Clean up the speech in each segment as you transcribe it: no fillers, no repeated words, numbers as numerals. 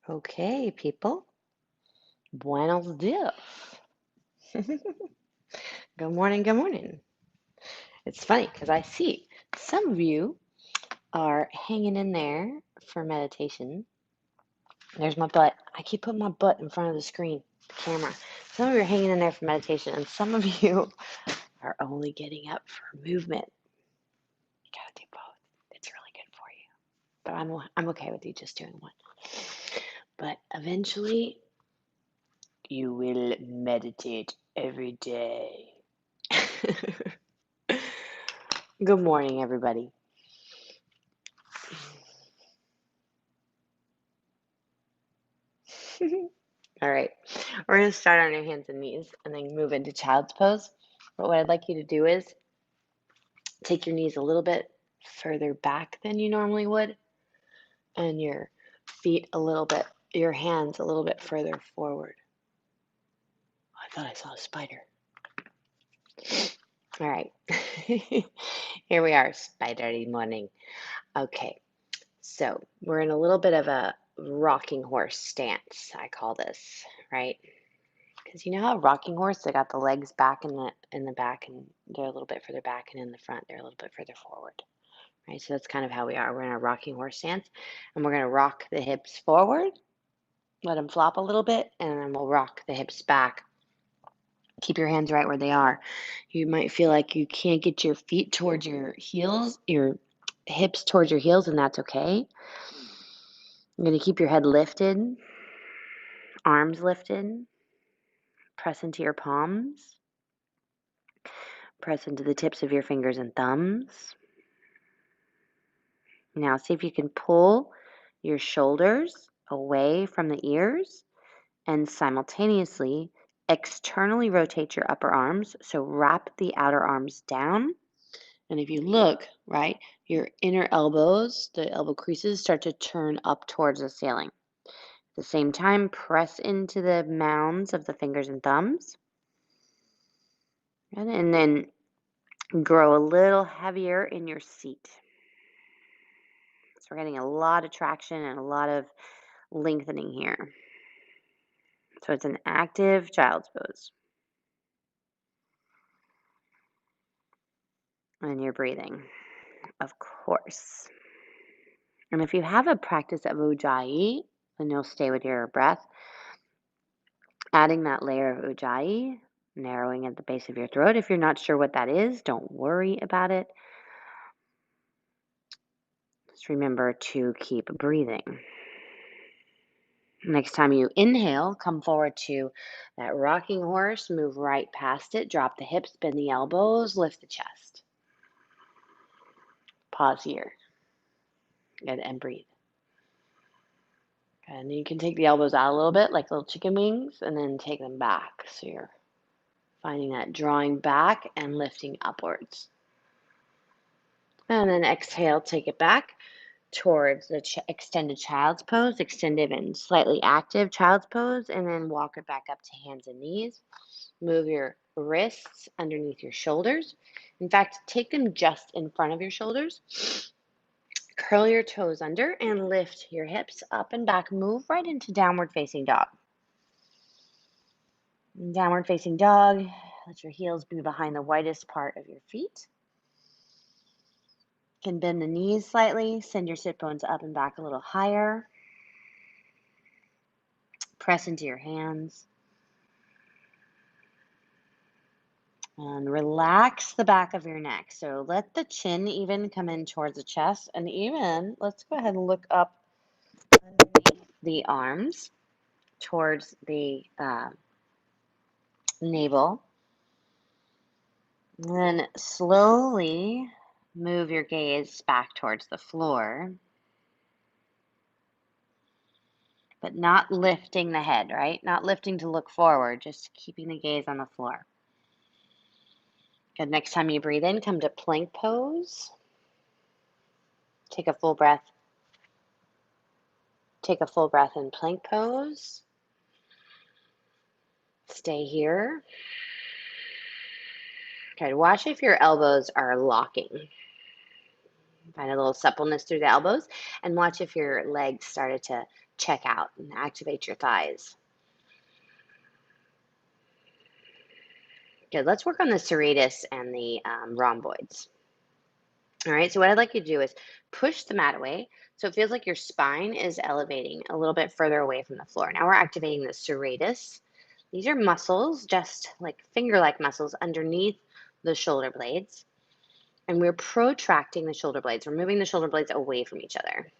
Okay, people. Buenos dias. Good morning, good morning. It's funny because I see some of you are hanging in there for meditation. There's my butt. I keep putting my butt in front of the screen, the camera. Some of you are hanging in there for meditation, and some of you are only getting up for movement. You gotta do both. It's really good for you. But I'm okay with you just doing one. But eventually, you will meditate every day. Good morning, everybody. All right, we're going to start on your hands and knees and then move into child's pose. But what I'd like you to do is take your knees a little bit further back than you normally would, and your feet a little bit, your hands a little bit further forward. I thought I saw a spider. All right, here we are, spidery morning. Okay, so we're in a little bit of a rocking horse stance, I call this, right? Because you know how a rocking horse, they got the legs back in the back, and they're a little bit further back, and in the front, they're a little bit further forward, right? So that's kind of how we are. We're in a rocking horse stance, and we're going to rock the hips forward, let them flop a little bit, and then we'll rock the hips back. Keep your hands right where they are. You might feel like you can't get your feet towards your heels, your hips towards your heels, and that's okay. You're going to keep your head lifted, arms lifted, press into your palms, press into the tips of your fingers and thumbs. Now see if you can pull your shoulders away from the ears and simultaneously externally rotate your upper arms. So wrap the outer arms down. And if you look, right, your inner elbows, the elbow creases, start to turn up towards the ceiling. At the same time, press into the mounds of the fingers and thumbs. And then grow a little heavier in your seat. So we're getting a lot of traction and a lot of lengthening here. So it's an active child's pose. And you're breathing, of course. And if you have a practice of Ujjayi, then you'll stay with your breath. Adding that layer of Ujjayi, narrowing at the base of your throat. If you're not sure what that is, don't worry about it. Just remember to keep breathing. Next time you inhale, come forward to that rocking horse, move right past it, drop the hips, bend the elbows, lift the chest. Pause here. Good, and breathe. And you can take the elbows out a little bit, like little chicken wings, and then take them back. So you're finding that drawing back and lifting upwards. And then exhale, take it back towards the extended child's pose, extended and slightly active child's pose, and then walk it back up to hands and knees. Move your wrists underneath your shoulders. In fact, take them just in front of your shoulders. Curl your toes under and lift your hips up and back. Move right into downward facing dog. Downward facing dog. Let your heels be behind the widest part of your feet. You can bend the knees slightly. Send your sit bones up and back a little higher. Press into your hands. And relax the back of your neck. So let the chin even come in towards the chest. And even, let's go ahead and look up underneath the arms towards the navel. And then slowly move your gaze back towards the floor. But not lifting the head, right? Not lifting to look forward, just keeping the gaze on the floor. Good. Next time you breathe in, come to plank pose. Take a full breath. Take a full breath in plank pose. Stay here. Good. Watch if your elbows are locking. Find a little suppleness through the elbows, and watch if your legs started to check out and activate your thighs. Good. Let's work on the serratus and the rhomboids. All right. So what I'd like you to do is push the mat away so it feels like your spine is elevating a little bit further away from the floor. Now we're activating the serratus. These are muscles, just like finger-like muscles underneath the shoulder blades. And we're protracting the shoulder blades. We're moving the shoulder blades away from each other.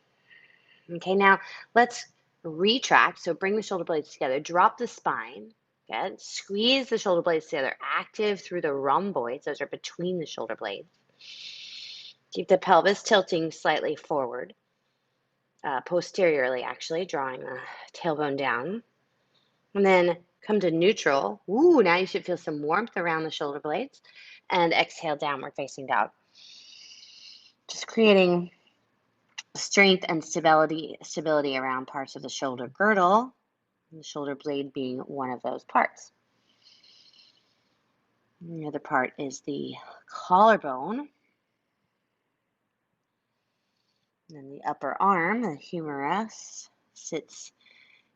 Okay, now let's retract. So bring the shoulder blades together, drop the spine, good. Squeeze the shoulder blades together, active through the rhomboids. Those are between the shoulder blades. Keep the pelvis tilting slightly forward, posteriorly actually, drawing the tailbone down. And then come to neutral. Ooh, now you should feel some warmth around the shoulder blades. And exhale, downward facing dog. Just creating strength and stability around parts of the shoulder girdle, the shoulder blade being one of those parts. And the other part is the collarbone. And then the upper arm, the humerus, sits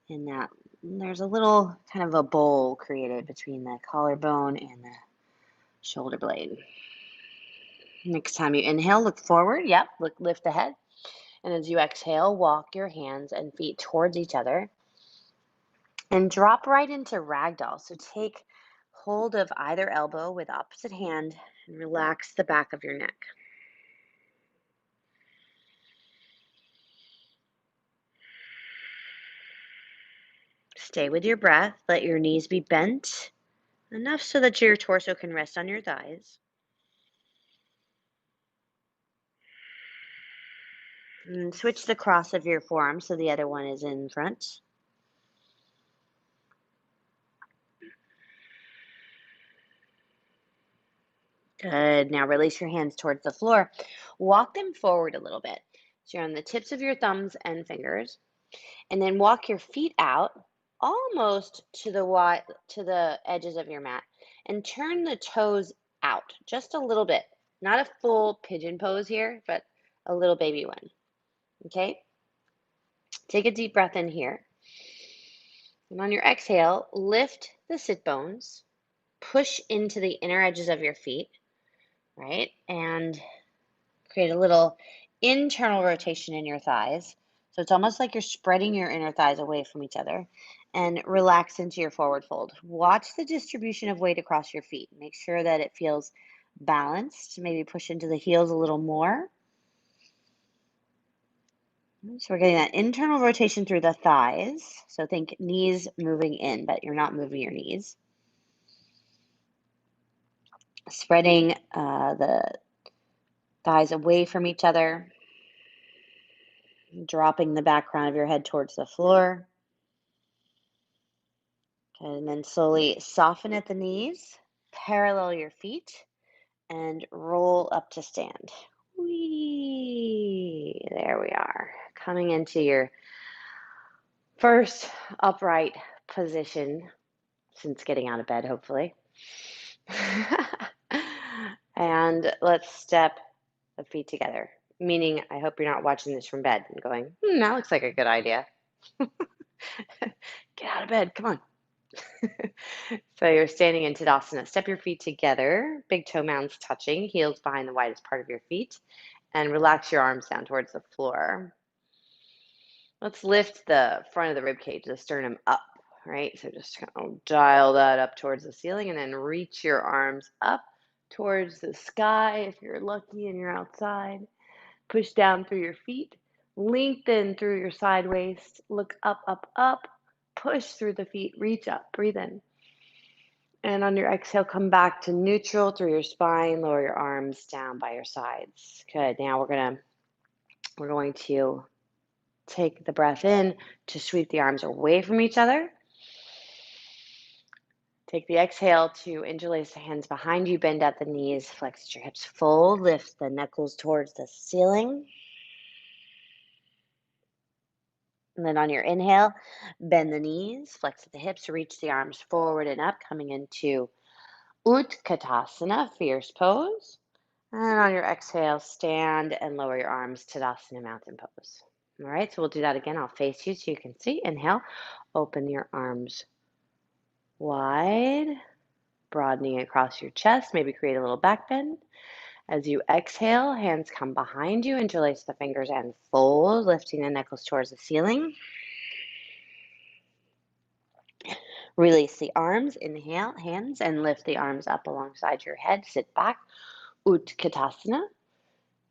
in that. There's a little kind of a bowl created between the collarbone and the shoulder blade. Next time you inhale, look forward. Yep, lift the head. And as you exhale, walk your hands and feet towards each other and drop right into ragdoll. So take hold of either elbow with opposite hand and relax the back of your neck. Stay with your breath. Let your knees be bent enough so that your torso can rest on your thighs. And switch the cross of your forearms so the other one is in front. Good. Now release your hands towards the floor. Walk them forward a little bit. So you're on the tips of your thumbs and fingers. And then walk your feet out almost to the edges of your mat. And turn the toes out just a little bit. Not a full pigeon pose here, but a little baby one. Okay? Take a deep breath in here. And on your exhale, lift the sit bones. Push into the inner edges of your feet, right? And create a little internal rotation in your thighs. So it's almost like you're spreading your inner thighs away from each other and relax into your forward fold. Watch the distribution of weight across your feet. Make sure that it feels balanced. Maybe push into the heels a little more. So we're getting that internal rotation through the thighs. So think knees moving in, but you're not moving your knees. Spreading the thighs away from each other. Dropping the back crown of your head towards the floor. Okay, and then slowly soften at the knees, parallel your feet, and roll up to stand. Whee! There we are. Coming into your first upright position since getting out of bed, hopefully. And let's step the feet together. Meaning, I hope you're not watching this from bed and going, that looks like a good idea. Get out of bed, come on. So you're standing in Tadasana. Step your feet together, big toe mounds touching, heels behind the widest part of your feet, and relax your arms down towards the floor. Let's lift the front of the rib cage, the sternum up, right? So just kind of dial that up towards the ceiling and then reach your arms up towards the sky if you're lucky and you're outside. Push down through your feet, lengthen through your side waist, look up, up, up, push through the feet, reach up, breathe in. And on your exhale, come back to neutral through your spine, lower your arms down by your sides. Good. Now we're going to take the breath in to sweep the arms away from each other. Take the exhale to interlace the hands behind you, bend at the knees, flex your hips, fold, lift the knuckles towards the ceiling. And then on your inhale, bend the knees, flex the hips, reach the arms forward and up, coming into Utkatasana, fierce pose. And on your exhale, stand and lower your arms, Tadasana, mountain pose. All right, so we'll do that again. I'll face you so you can see. Inhale, open your arms wide, broadening across your chest. Maybe create a little back bend. As you exhale, hands come behind you, interlace the fingers and fold, lifting the knuckles towards the ceiling. Release the arms, inhale, hands, and lift the arms up alongside your head. Sit back, Utkatasana.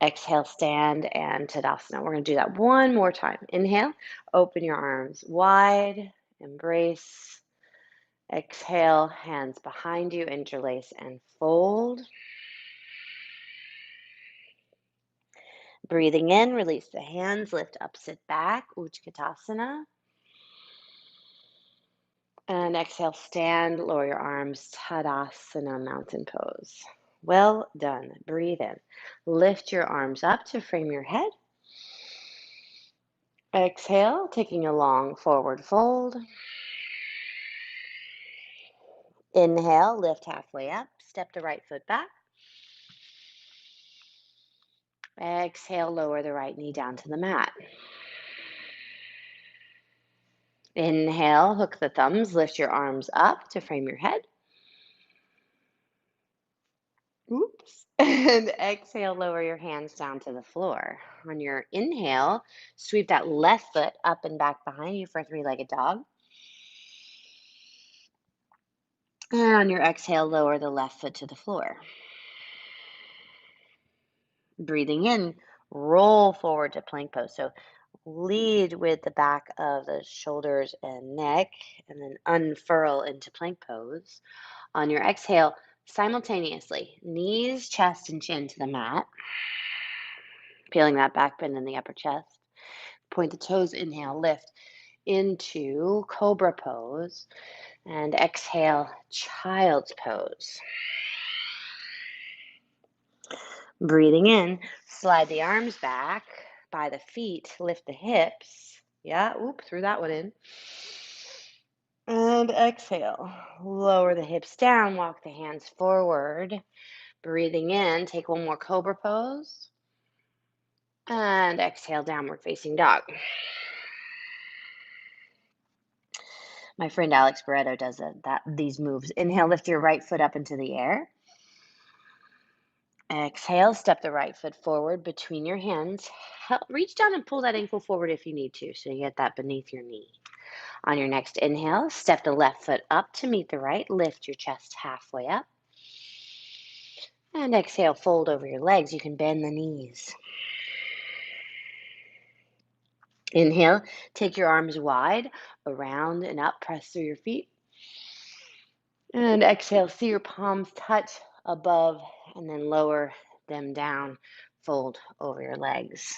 Exhale, stand, and Tadasana. We're going to do that one more time. Inhale, open your arms wide, embrace. Exhale, hands behind you, interlace and fold. Breathing in, release the hands, lift up, sit back, Utkatasana. And exhale, stand, lower your arms, Tadasana, mountain pose. Well done. Breathe in. Lift your arms up to frame your head. Exhale, taking a long forward fold. Inhale, lift halfway up, step the right foot back. Exhale, lower the right knee down to the mat. Inhale, hook the thumbs, lift your arms up to frame your head. Oops. And exhale, lower your hands down to the floor. On your inhale, sweep that left foot up and back behind you for a three-legged dog. And on your exhale, lower the left foot to the floor. Breathing in, roll forward to plank pose. So lead with the back of the shoulders and neck, and then unfurl into plank pose. On your exhale, simultaneously, knees, chest, and chin to the mat, peeling that back bend in the upper chest. Point the toes, inhale, lift into cobra pose, and exhale, child's pose. Breathing in, slide the arms back by the feet, lift the hips. Yeah, threw that one in. And exhale, lower the hips down, walk the hands forward. Breathing in, take one more cobra pose. And exhale, downward facing dog. My friend Alex Barreto does these moves. Inhale, lift your right foot up into the air. Exhale, step the right foot forward between your hands. Reach down and pull that ankle forward if you need to, so you get that beneath your knee. On your next inhale, step the left foot up to meet the right. Lift your chest halfway up. And exhale, fold over your legs. You can bend the knees. Inhale, take your arms wide, around and up, press through your feet. And exhale, see your palms touch above and then lower them down, fold over your legs.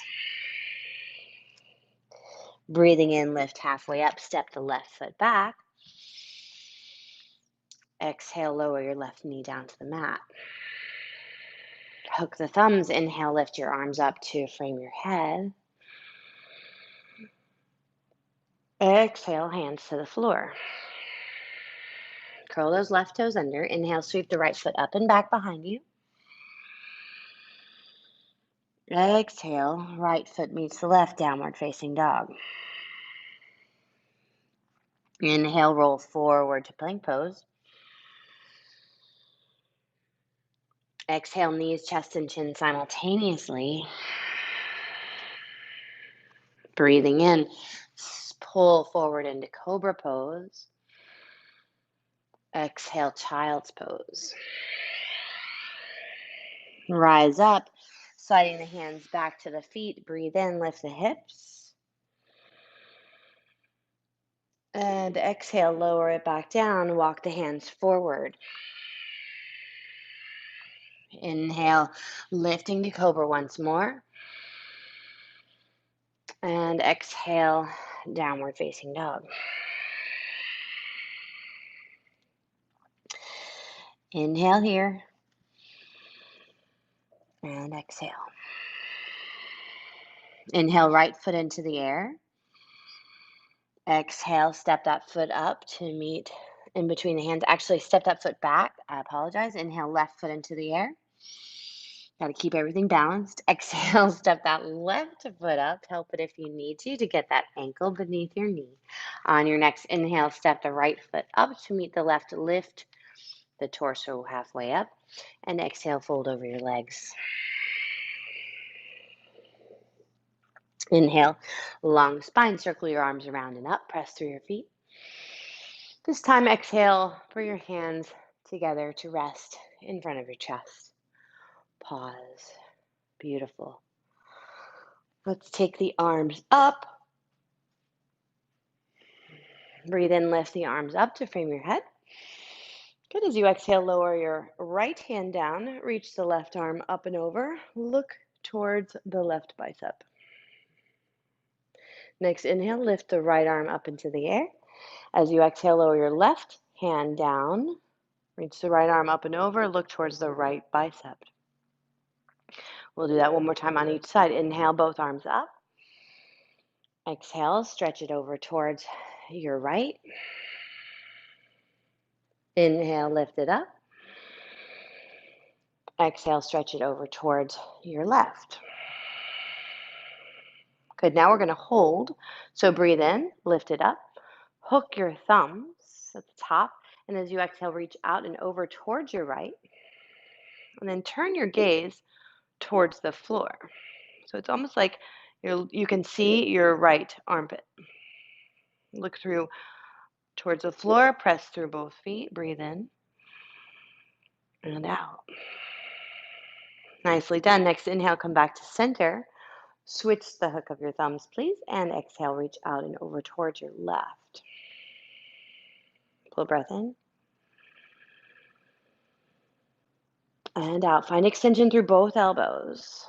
Breathing in, lift halfway up, step the left foot back. Exhale, lower your left knee down to the mat. Hook the thumbs, inhale, lift your arms up to frame your head. Exhale, hands to the floor. Curl those left toes under. Inhale, sweep the right foot up and back behind you. Exhale, right foot meets the left, downward facing dog. Inhale, roll forward to plank pose. Exhale, knees, chest, and chin simultaneously. Breathing in, pull forward into cobra pose. Exhale, child's pose. Rise up, sliding the hands back to the feet. Breathe in, lift the hips. And exhale, lower it back down. Walk the hands forward. Inhale, lifting to cobra once more. And exhale, downward facing dog. Inhale here. And exhale. Inhale, right foot into the air. Exhale, step that foot up to meet in between the hands. Actually, step that foot back. I apologize. Inhale, left foot into the air. Got to keep everything balanced. Exhale, step that left foot up. Help it if you need to get that ankle beneath your knee. On your next inhale, step the right foot up to meet the left. Lift the torso halfway up. And exhale, fold over your legs. Inhale, long spine. Circle your arms around and up. Press through your feet. This time, exhale, bring your hands together to rest in front of your chest. Pause. Beautiful. Let's take the arms up. Breathe in, lift the arms up to frame your head. Good. As you exhale, lower your right hand down. Reach the left arm up and over. Look towards the left bicep. Next inhale, lift the right arm up into the air. As you exhale, lower your left hand down. Reach the right arm up and over. Look towards the right bicep. We'll do that one more time on each side. Inhale, both arms up. Exhale, stretch it over towards your right. Inhale, lift it up. Exhale, stretch it over towards your left. Good. Now we're going to hold. So breathe in, lift it up. Hook your thumbs at the top. And as you exhale, reach out and over towards your right. And then turn your gaze towards the floor. So it's almost like you can see your right armpit. Look through towards the floor, press through both feet, breathe in and out. Nicely done. Next inhale, come back to center. Switch the hook of your thumbs, please, and exhale, reach out and over towards your left. Pull a breath in and out. Find extension through both elbows.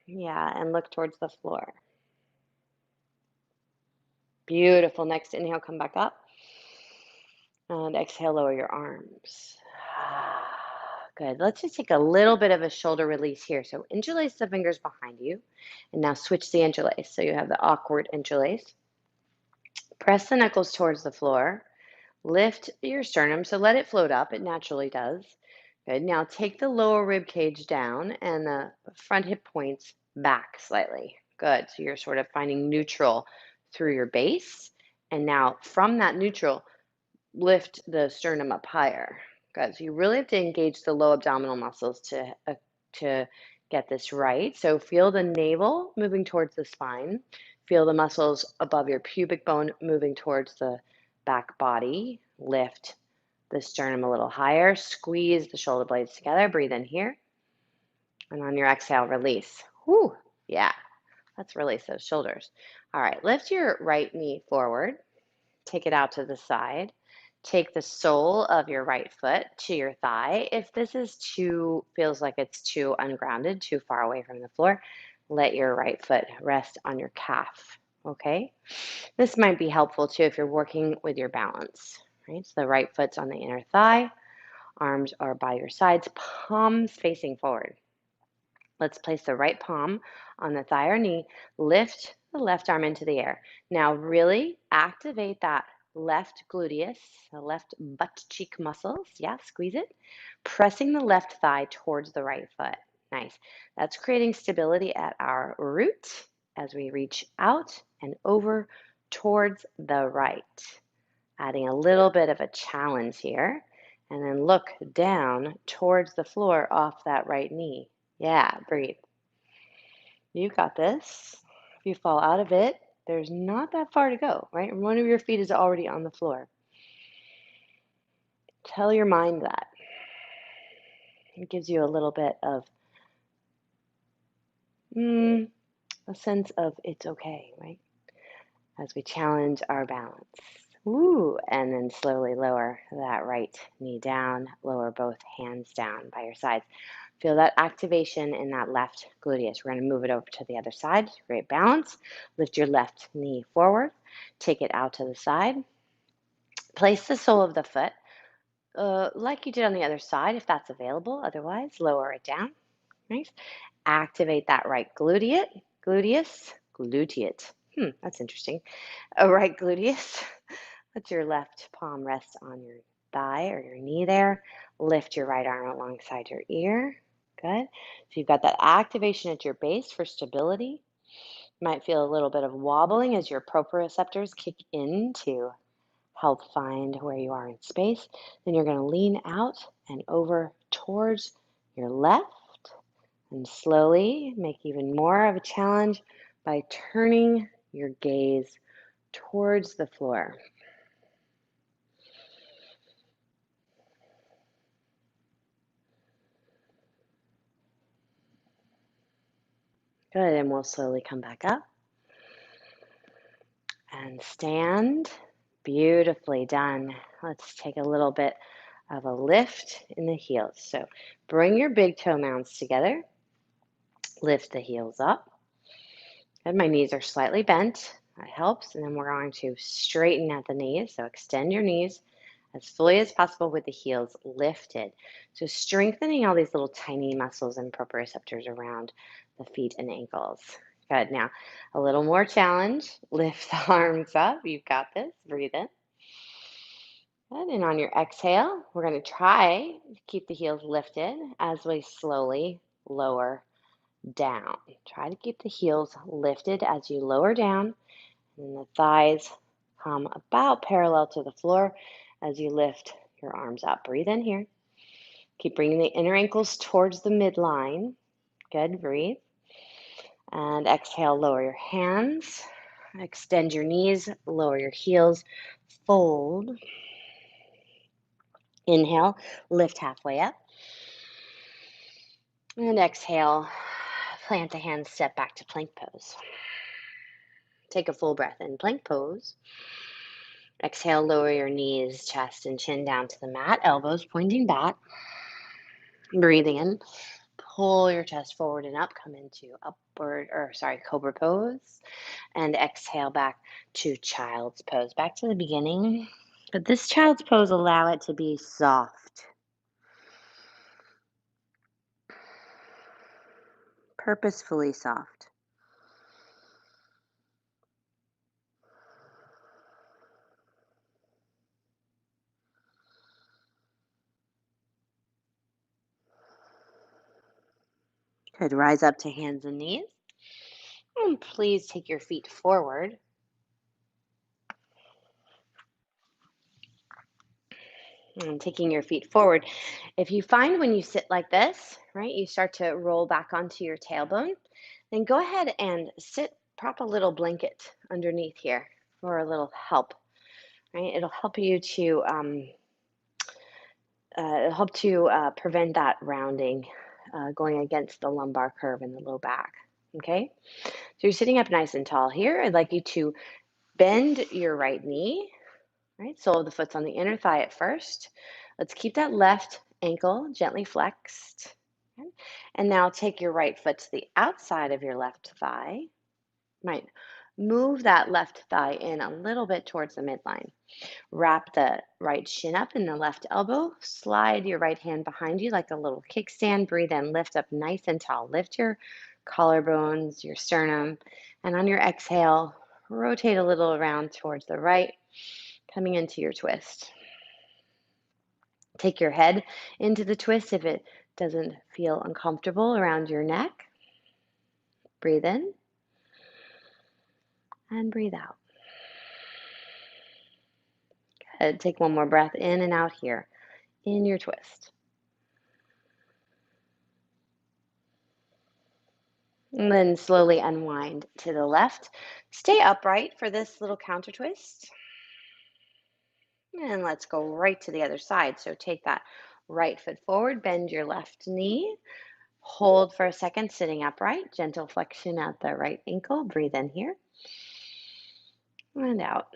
Yeah, and look towards the floor. Beautiful. Next inhale, come back up. And exhale, lower your arms. Good. Let's just take a little bit of a shoulder release here. So interlace the fingers behind you. And now switch the interlace. So you have the awkward interlace. Press the knuckles towards the floor. Lift your sternum. So let it float up. It naturally does. Good. Now take the lower rib cage down and the front hip points back slightly. Good. So you're sort of finding neutral through your base. And now from that neutral, lift the sternum up higher. Good. So you really have to engage the low abdominal muscles to get this right. So feel the navel moving towards the spine. Feel the muscles above your pubic bone moving towards the back body. Lift the sternum a little higher. Squeeze the shoulder blades together. Breathe in here. And on your exhale, release. Whew. Yeah. Let's release those shoulders. All right. Lift your right knee forward. Take it out to the side. Take the sole of your right foot to your thigh. If this is feels like it's too ungrounded, too far away from the floor, let your right foot rest on your calf, okay? This might be helpful too if you're working with your balance, right? So the right foot's on the inner thigh, arms are by your sides, palms facing forward. Let's place the right palm on the thigh or knee, lift the left arm into the air. Now really activate that left gluteus, the left butt cheek muscles. Yeah, squeeze it. Pressing the left thigh towards the right foot. Nice. That's creating stability at our root as we reach out and over towards the right. Adding a little bit of a challenge here. And then look down towards the floor off that right knee. Yeah, breathe. You got this. If you fall out of it, there's not that far to go, right? One of your feet is already on the floor. Tell your mind that. It gives you a little bit of a sense of it's okay, right? As we challenge our balance. Ooh, and then slowly lower that right knee down, lower both hands down by your sides. Feel that activation in that left gluteus. We're going to move it over to the other side. Great balance. Lift your left knee forward. Take it out to the side. Place the sole of the foot like you did on the other side, if that's available. Otherwise, lower it down. Nice. Activate that right gluteus. That's interesting. A right gluteus. Let your left palm rest on your thigh or your knee there. Lift your right arm alongside your ear. Good. So you've got that activation at your base for stability. Might feel a little bit of wobbling as your proprioceptors kick in to help find where you are in space. Then you're going to lean out and over towards your left and slowly make even more of a challenge by turning your gaze towards the floor. Good, and we'll slowly come back up and stand. Beautifully done. Let's take a little bit of a lift in the heels. So bring your big toe mounds together. Lift the heels up. Good. My knees are slightly bent. That helps. And then we're going to straighten at the knees. So extend your knees as fully as possible with the heels lifted. So strengthening all these little tiny muscles and proprioceptors around the feet and ankles. Good. Now, a little more challenge. Lift the arms up. You've got this. Breathe in. Good. And on your exhale, we're going to try to keep the heels lifted as we slowly lower down. Try to keep the heels lifted as you lower down, and the thighs come about parallel to the floor as you lift your arms up. Breathe in here. Keep bringing the inner ankles towards the midline. Good. Breathe. And exhale, lower your hands. Extend your knees, lower your heels, fold. Inhale, lift halfway up. And exhale, plant the hands, step back to plank pose. Take a full breath in plank pose. Exhale, lower your knees, chest, and chin down to the mat, elbows pointing back. Breathing in, pull your chest forward and up, come into cobra pose. And exhale back to child's pose. Back to the beginning. But this child's pose, allow it to be soft, purposefully soft. Good. Rise up to hands and knees. And please take your feet forward. And taking your feet forward. If you find when you sit like this, right, you start to roll back onto your tailbone, then go ahead and prop a little blanket underneath here for a little help, right? It'll help you to prevent that rounding going against the lumbar curve in the low back. Okay, so you're sitting up nice and tall here. I'd like you to bend your right knee, right? Sole of the foot's on the inner thigh at first. Let's keep that left ankle gently flexed. Okay? And now take your right foot to the outside of your left thigh. Right. Move that left thigh in a little bit towards the midline. Wrap the right shin up in the left elbow. Slide your right hand behind you like a little kickstand. Breathe in, lift up nice and tall. Lift your collarbones, your sternum. And on your exhale, rotate a little around towards the right, coming into your twist. Take your head into the twist if it doesn't feel uncomfortable around your neck. Breathe in and breathe out. Good. Take one more breath in and out here in your twist. And then slowly unwind to the left. Stay upright for this little counter twist. And let's go right to the other side. So take that right foot forward, bend your left knee, hold for a second, sitting upright, gentle flexion at the right ankle. Breathe in here and out.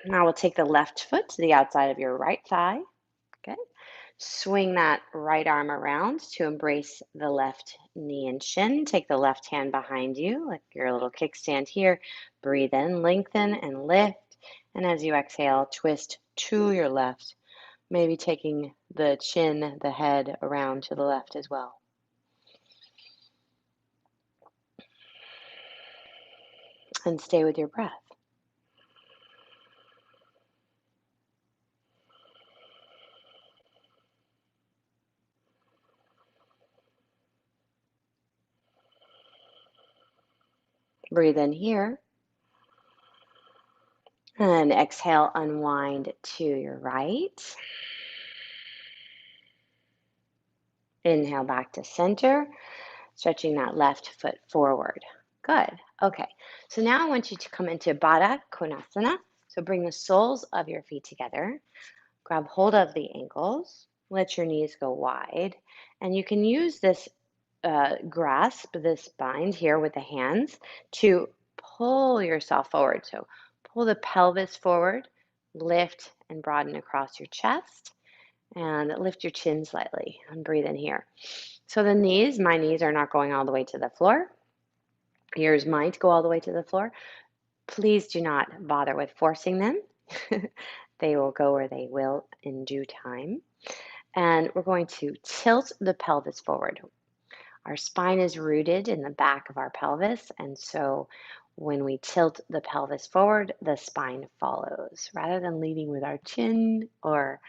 Now we'll take the left foot to the outside of your right thigh. Okay. Swing that right arm around to embrace the left knee and shin. Take the left hand behind you, like your little kickstand here. Breathe in, lengthen and lift. And as you exhale, twist to your left, maybe taking the chin, the head around to the left as well. And stay with your breath. Breathe in here. And exhale, unwind to your right. Inhale back to center, stretching that left foot forward. Good. Okay. So now I want you to come into Baddha Konasana. So bring the soles of your feet together. Grab hold of the ankles. Let your knees go wide. And you can use this grasp, this bind here with the hands to pull yourself forward. So pull the pelvis forward, lift and broaden across your chest, and lift your chin slightly and breathe in here. So the knees, my knees are not going all the way to the floor. Yours might go all the way to the floor. Please do not bother with forcing them. They will go where they will in due time. And we're going to tilt the pelvis forward. Our spine is rooted in the back of our pelvis, and so when we tilt the pelvis forward, the spine follows rather than leading with our chin or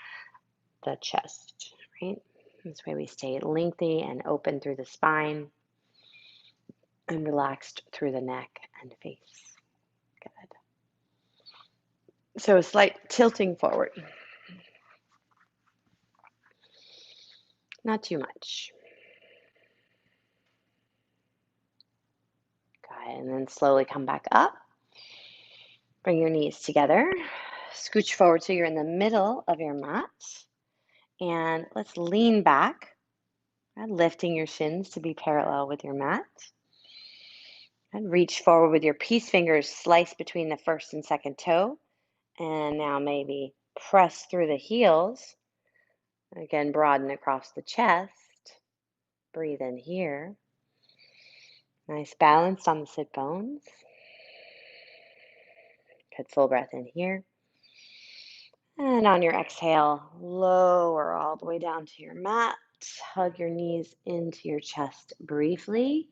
the chest, right? This way we stay lengthy and open through the spine and relaxed through the neck and face. Good. So a slight tilting forward, not too much. Good. And then slowly come back up. Bring your knees together. Scooch forward so you're in the middle of your mat. And let's lean back, lifting your shins to be parallel with your mat. And reach forward with your peace fingers sliced between the first and second toe. And now maybe press through the heels. Again, broaden across the chest. Breathe in here. Nice balance on the sit bones. Good full breath in here. And on your exhale, lower all the way down to your mat. Hug your knees into your chest briefly.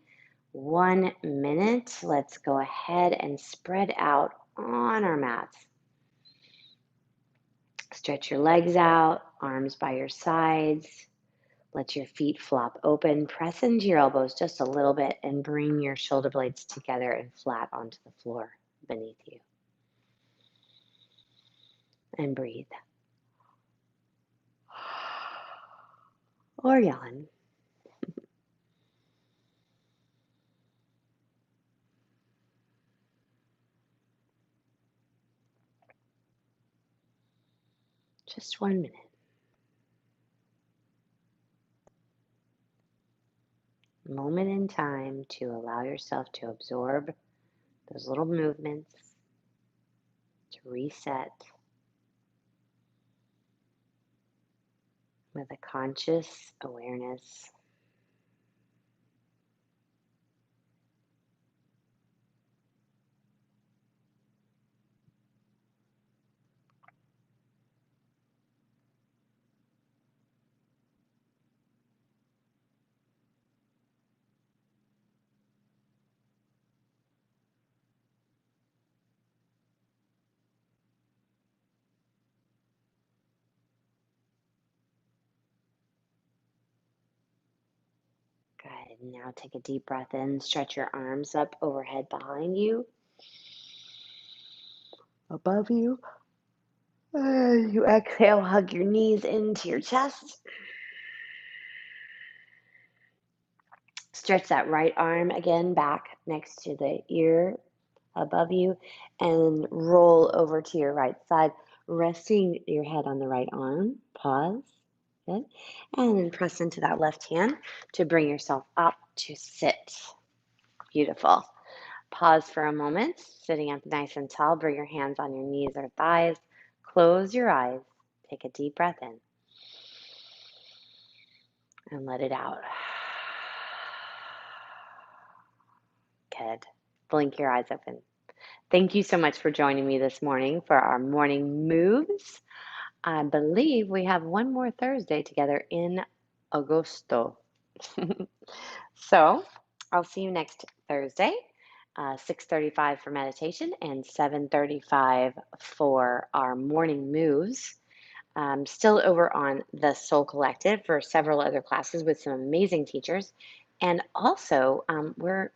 1 minute. Let's go ahead and spread out on our mats. Stretch your legs out, arms by your sides. Let your feet flop open. Press into your elbows just a little bit and bring your shoulder blades together and flat onto the floor beneath you. And breathe. Or yawn. Just 1 minute. Moment in time to allow yourself to absorb those little movements, to reset with a conscious awareness. Good. Now take a deep breath in. Stretch your arms up overhead behind you, above you. You exhale, hug your knees into your chest. Stretch that right arm again back next to the ear above you and roll over to your right side, resting your head on the right arm. Pause. Good. And then press into that left hand to bring yourself up to sit. Beautiful. Pause for a moment, sitting up nice and tall. Bring your hands on your knees or thighs. Close your eyes. Take a deep breath in and let it out. Good. Blink your eyes open. Thank you so much for joining me this morning for our morning moves. I believe we have one more Thursday together in Agosto. So I'll see you next Thursday, 6:35 for meditation and 7:35 for our morning moves. Still over on the Soul Collective for several other classes with some amazing teachers. And also, we're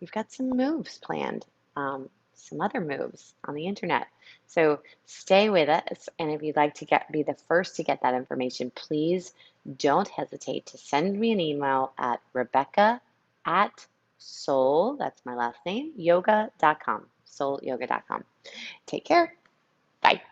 we've got some moves planned, some other moves on the internet. So stay with us. And if you'd like to be the first to get that information, please don't hesitate to send me an email at Rebecca at soul, that's my last name, yoga.com, soulyoga.com. Take care. Bye.